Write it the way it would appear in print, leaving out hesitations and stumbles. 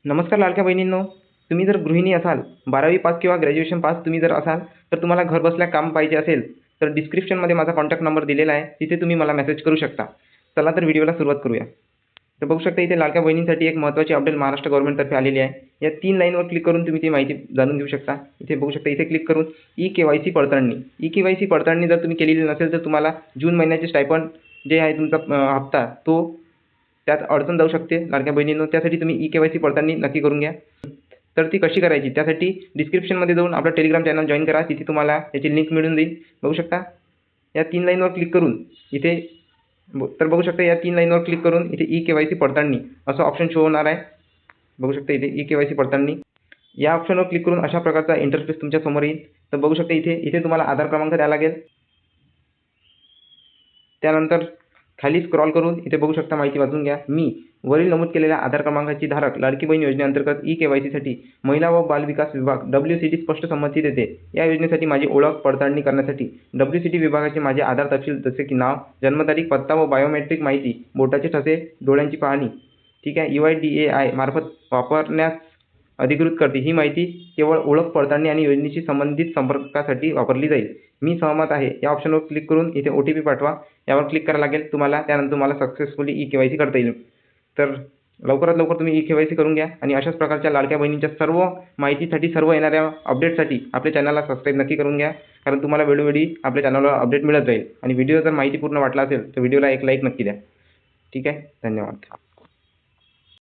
नमस्कार लाडक्या बहिणींनो, तुम्ही जर गृहिणी असाल, 12वी पास किंवा ग्रॅज्युएशन पास तुम्ही जर असाल, तर तुम्हाला घरबसल्या काम पाहिजे असेल, तर डिस्क्रिप्शनमध्ये माझा कॉन्टॅक्ट नंबर दिलेला आहे. तिथे तुम्ही मला मेसेज करू शकता. चला तर व्हिडिओला सुरुवात करूया. तर बघू शकता इथे लाडक्या बहिणींसाठी एक महत्त्वाची अपडेट महाराष्ट्र गव्हर्नमेंटतर्फे आलेली आहे. या 3 लाईनवर क्लिक करून तुम्ही ती माहिती जाणून घेऊ शकता. इथे बघू शकता, इथे क्लिक करून ई-के-वाय-सी पडताळणी. ई-के-वाय-सी पडताळणी जर तुम्ही केलेली नसेल, तर तुम्हाला जून महिन्याचे स्टायपंड जे आहे तुमचा हप्ता, तो त्यात अडचण जाऊ शकते लाडक्या बहिणींनो. त्यासाठी तुम्ही ई-के-वाय-सी पडताळणी नक्की करून घ्या. तर ती कशी करायची, त्यासाठी डिस्क्रिप्शनमध्ये जाऊन आपलं टेलिग्राम चॅनल जॉईन करा. तिथे तुम्हाला याची लिंक मिळून जाईल. बघू शकता या 3 लाईनवर क्लिक करून इथे बघू शकता या 3 लाईनवर क्लिक करून इथे ई-के-वाय-सी पडताळणी असं ऑप्शन शो होणार आहे. बघू शकता इथे ई-के-वाय-सी पडताळणी या ऑप्शनवर क्लिक करून अशा प्रकारचा इंटरफेस तुमच्या समोर येईल. तर बघू शकता इथे तुम्हाला आधार क्रमांक द्यावा लागेल. त्यानंतर खाली स्क्रॉल करून इथे बघू शकता माहिती वाचून घ्या. मी वरील नमूद केलेल्या आधार क्रमांकाची धारक लाडकी बहीण योजनेअंतर्गत ई-के-वाय-सीसाठी महिला व बालविकास विभाग WCT स्पष्ट संमती देते. या योजनेसाठी माझी ओळख पडताळणी करण्यासाठी WCT विभागाचे माझे आधार तपशील जसे की नाव, जन्मतारीख, पत्ता व बायोमेट्रिक माहिती, बोटाचे ठसे, डोळ्यांची पाहणी, ठीक आहे, UIDAI मार्फत वापरण्यास अधिकृत करते. ही माहिती केवळ ओळख पडताळणी आणि योजनेशी संबंधित संपर्कासाठी वापरली जाईल. मी सहमत आहे या ऑप्शनवर क्लिक करून इथे OTP पाठवा यावर क्लिक करावं लागेल तुम्हाला. त्यानंतर तुम्हाला सक्सेसफुली ई-के-वाय-सी करता येईल. तर लवकरात लवकर तुम्ही ई-के-वाय-सी करून घ्या आणि अशाच प्रकारच्या लाडक्या बहिणींच्या सर्व माहितीसाठी, सर्व येणाऱ्या अपडेटसाठी आपल्या चॅनलला सबस्क्राईब नक्की करून घ्या. कारण तुम्हाला वेळोवेळी आपल्या चॅनलवर अपडेट मिळत राहील. आणि व्हिडिओ जर माहितीपूर्ण वाटला असेल तर व्हिडिओला एक लाईक नक्की द्या. ठीक आहे, धन्यवाद.